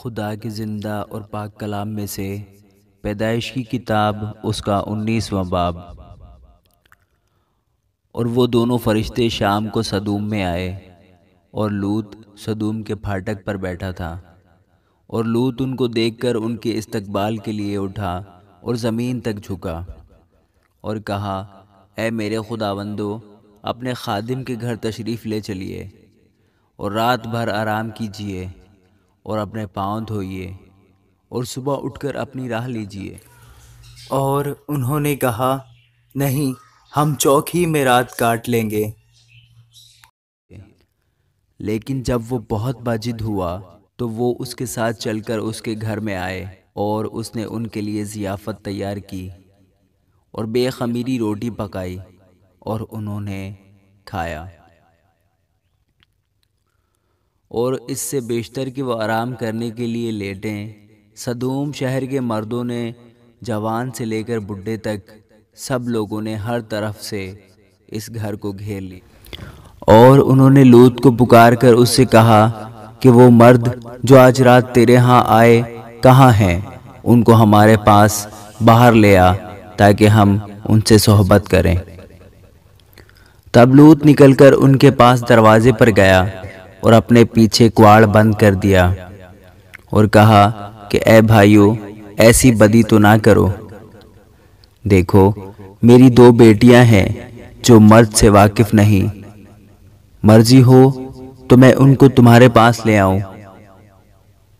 خدا کے زندہ اور پاک کلام میں سے پیدائش کی کتاب اس کا 19واں باب۔ اور وہ دونوں فرشتے شام کو سدوم میں آئے، اور لوط سدوم کے پھاٹک پر بیٹھا تھا، اور لوط ان کو دیکھ کر ان کے استقبال کے لیے اٹھا اور زمین تک جھکا اور کہا، اے میرے خداوندو، اپنے خادم کے گھر تشریف لے چلیے اور رات بھر آرام کیجیے اور اپنے پاؤں دھوئیے اور صبح اٹھ کر اپنی راہ لیجیے۔ اور انہوں نے کہا، نہیں، ہم چوک ہی میں رات کاٹ لیں گے۔ لیکن جب وہ بہت باجد ہوا تو وہ اس کے ساتھ چل کر اس کے گھر میں آئے، اور اس نے ان کے لیے ضیافت تیار کی اور بے خمیری روٹی پکائی، اور انہوں نے کھایا۔ اور اس سے بیشتر کہ وہ آرام کرنے کے لیے لیٹیں، سدوم شہر کے مردوں نے، جوان سے لے کر بڈھے تک، سب لوگوں نے ہر طرف سے اس گھر کو گھیر لیا۔ اور انہوں نے لوط کو پکار کر اس سے کہا کہ وہ مرد جو آج رات تیرے ہاں آئے کہاں ہیں؟ ان کو ہمارے پاس باہر لے آ تاکہ ہم ان سے صحبت کریں۔ تب لوط نکل کر ان کے پاس دروازے پر گیا اور اپنے پیچھے کواڑ بند کر دیا اور کہا کہ اے بھائیو، ایسی بدی تو نہ کرو۔ دیکھو، میری 2 بیٹیاں ہیں جو مرد سے واقف نہیں، مرضی ہو تو میں ان کو تمہارے پاس لے آؤں،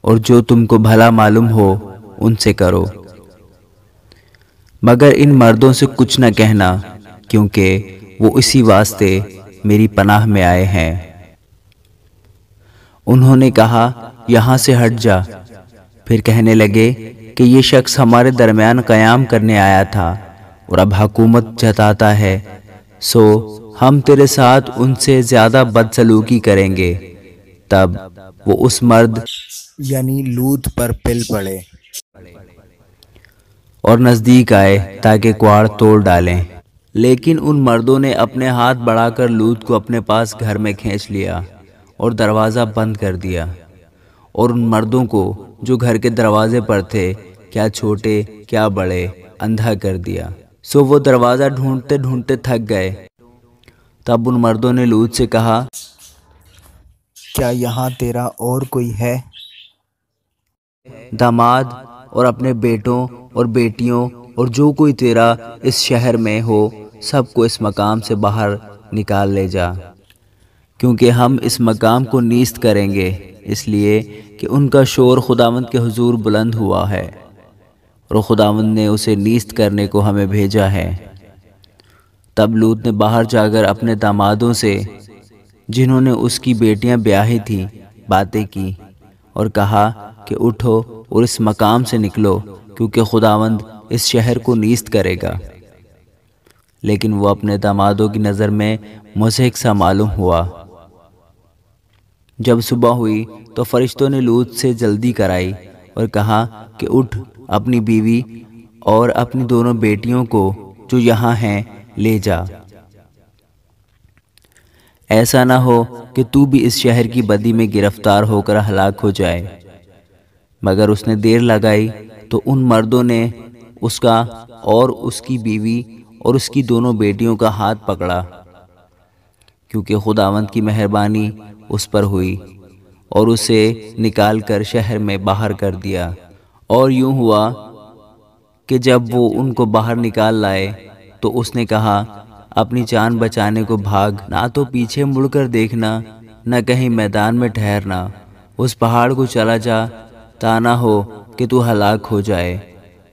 اور جو تم کو بھلا معلوم ہو ان سے کرو، مگر ان مردوں سے کچھ نہ کہنا، کیونکہ وہ اسی واسطے میری پناہ میں آئے ہیں۔ انہوں نے کہا، یہاں سے ہٹ جا۔ پھر کہنے لگے کہ یہ شخص ہمارے درمیان قیام کرنے آیا تھا اور اب حکومت جتاتا ہے، سو ہم تیرے ساتھ ان سے زیادہ بدسلوکی کریں گے۔ تب وہ اس مرد یعنی لوط پر پل پڑے اور نزدیک آئے تاکہ کواڑ توڑ ڈالیں، لیکن ان مردوں نے اپنے ہاتھ بڑھا کر لوط کو اپنے پاس گھر میں کھینچ لیا اور دروازہ بند کر دیا، اور ان مردوں کو جو گھر کے دروازے پر تھے، کیا چھوٹے کیا بڑے، اندھا کر دیا، سو وہ دروازہ ڈھونڈتے ڈھونڈتے تھک گئے۔ تب ان مردوں نے لوط سے کہا، کیا یہاں تیرا اور کوئی ہے؟ داماد اور اپنے بیٹوں اور بیٹیوں اور جو کوئی تیرا اس شہر میں ہو، سب کو اس مقام سے باہر نکال لے جا، کیونکہ ہم اس مقام کو نیست کریں گے، اس لیے کہ ان کا شور خداوند کے حضور بلند ہوا ہے، اور خداوند نے اسے نیست کرنے کو ہمیں بھیجا ہے۔ تب لوط نے باہر جا کر اپنے دامادوں سے، جنہوں نے اس کی بیٹیاں بیاہی تھیں، باتیں کی اور کہا کہ اٹھو اور اس مقام سے نکلو، کیونکہ خداوند اس شہر کو نیست کرے گا۔ لیکن وہ اپنے دامادوں کی نظر میں مضحک سا معلوم ہوا۔ جب صبح ہوئی تو فرشتوں نے لوط سے جلدی کرائی اور کہا کہ اٹھ، اپنی بیوی اور اپنی دونوں بیٹیوں کو جو یہاں ہیں لے جا، ایسا نہ ہو کہ تو بھی اس شہر کی بدی میں گرفتار ہو کر ہلاک ہو جائے۔ مگر اس نے دیر لگائی تو ان مردوں نے اس کا اور اس کی بیوی اور اس کی دونوں بیٹیوں کا ہاتھ پکڑا، کیونکہ خداوند کی مہربانی اس پر ہوئی، اور اسے نکال کر شہر میں باہر کر دیا۔ اور یوں ہوا کہ جب وہ ان کو باہر نکال لائے تو اس نے کہا، اپنی جان بچانے کو بھاگ، نہ تو پیچھے مڑ کر دیکھنا، نہ کہیں میدان میں ٹھہرنا، اس پہاڑ کو چلا جا، تا نہ ہو کہ تو ہلاک ہو جائے۔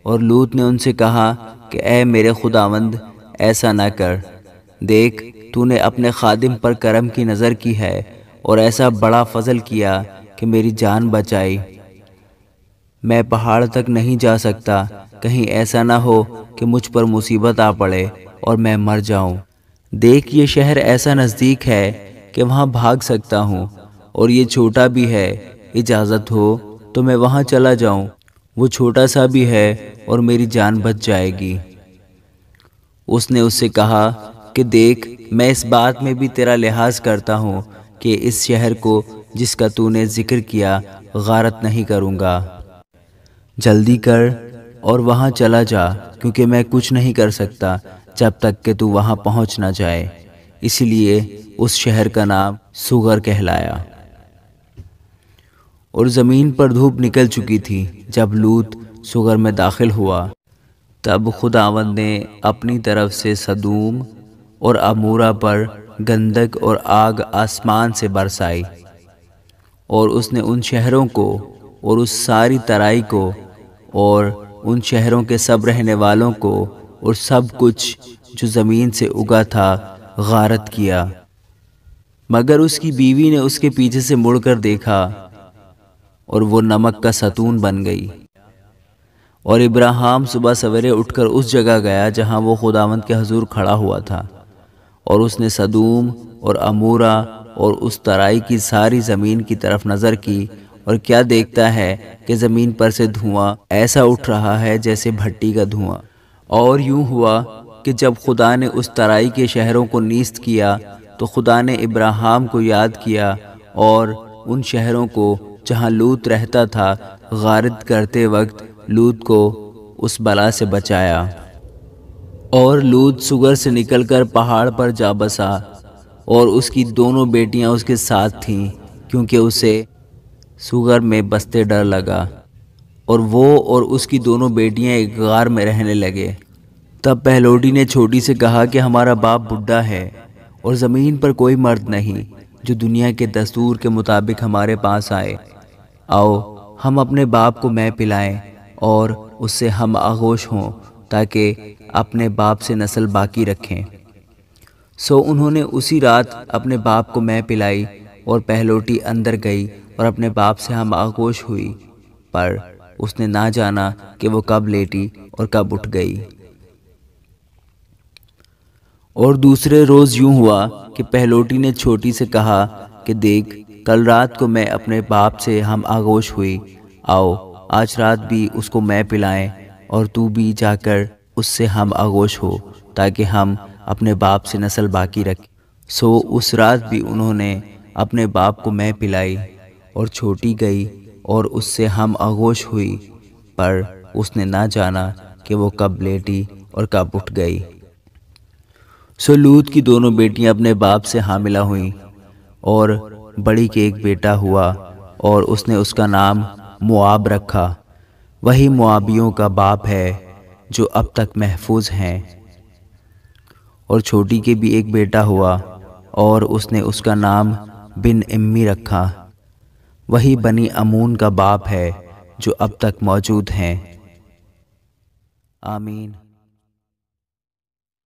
اور لوط نے ان سے کہا کہ اے میرے خداوند، ایسا نہ کر، دیکھ، تو نے اپنے خادم پر کرم کی نظر کی ہے اور ایسا بڑا فضل کیا کہ میری جان بچائی۔ میں پہاڑ تک نہیں جا سکتا، کہیں ایسا نہ ہو کہ مجھ پر مصیبت آ پڑے اور میں مر جاؤں۔ دیکھ، یہ شہر ایسا نزدیک ہے کہ وہاں بھاگ سکتا ہوں، اور یہ چھوٹا بھی ہے، اجازت ہو تو میں وہاں چلا جاؤں، وہ چھوٹا سا بھی ہے اور میری جان بچ جائے گی۔ اس نے اس سے کہا کہ دیکھ، میں اس بات میں بھی تیرا لحاظ کرتا ہوں کہ اس شہر کو جس کا تو نے ذکر کیا غارت نہیں کروں گا۔ جلدی کر اور وہاں چلا جا، کیونکہ میں کچھ نہیں کر سکتا جب تک کہ تو وہاں پہنچ نہ جائے۔ اسی لیے اس شہر کا نام سغر کہلایا۔ اور زمین پر دھوپ نکل چکی تھی جب لوط سغر میں داخل ہوا۔ تب خداوند نے اپنی طرف سے سدوم اور عمورہ پر گندک اور آگ آسمان سے برسائی، اور اس نے ان شہروں کو اور اس ساری ترائی کو اور ان شہروں کے سب رہنے والوں کو اور سب کچھ جو زمین سے اگا تھا غارت کیا۔ مگر اس کی بیوی نے اس کے پیچھے سے مڑ کر دیکھا اور وہ نمک کا ستون بن گئی۔ اور ابراہیم صبح سویرے اٹھ کر اس جگہ گیا جہاں وہ خداوند کے حضور کھڑا ہوا تھا، اور اس نے سدوم اور عمورہ اور اس ترائی کی ساری زمین کی طرف نظر کی، اور کیا دیکھتا ہے کہ زمین پر سے دھواں ایسا اٹھ رہا ہے جیسے بھٹی کا دھواں۔ اور یوں ہوا کہ جب خدا نے اس ترائی کے شہروں کو نیست کیا تو خدا نے ابراہیم کو یاد کیا اور ان شہروں کو جہاں لوط رہتا تھا غارت کرتے وقت لوط کو اس بلا سے بچایا۔ اور لوط سغر سے نکل کر پہاڑ پر جا بسا، اور اس کی دونوں بیٹیاں اس کے ساتھ تھیں، کیونکہ اسے سغر میں بستے ڈر لگا، اور وہ اور اس کی دونوں بیٹیاں ایک غار میں رہنے لگے۔ تب پہلوٹی نے چھوٹی سے کہا کہ ہمارا باپ بڈھا ہے اور زمین پر کوئی مرد نہیں جو دنیا کے دستور کے مطابق ہمارے پاس آئے۔ آؤ ہم اپنے باپ کو مے پلائیں اور اس سے ہم آغوش ہوں تاکہ اپنے باپ سے نسل باقی رکھیں۔ سو انہوں نے اسی رات اپنے باپ کو مے پلائی، اور پہلوٹی اندر گئی اور اپنے باپ سے ہم آغوش ہوئی، پر اس نے نہ جانا کہ وہ کب لیٹی اور کب اٹھ گئی۔ اور دوسرے روز یوں ہوا کہ پہلوٹی نے چھوٹی سے کہا کہ دیکھ، کل رات کو میں اپنے باپ سے ہم آغوش ہوئی، آؤ آج رات بھی اس کو مے پلائیں، اور تو بھی جا کر اس سے ہم آغوش ہو تاکہ ہم اپنے باپ سے نسل باقی رکھیں۔ سو اس رات بھی انہوں نے اپنے باپ کو مے پلائی، اور چھوٹی گئی اور اس سے ہم آغوش ہوئی، پر اس نے نہ جانا کہ وہ کب لیٹی اور کب اٹھ گئی۔ سو لوط کی دونوں بیٹیاں اپنے باپ سے حاملہ ہوئیں، اور بڑی کے ایک بیٹا ہوا، اور اس نے اس کا نام موآب رکھا۔ وہی موآبیوں کا باپ ہے جو اب تک محفوظ ہیں۔ اور چھوٹی کے بھی ایک بیٹا ہوا، اور اس نے اس کا نام بن امی رکھا۔ وہی بنی امون کا باپ ہے جو اب تک موجود ہیں۔ آمین۔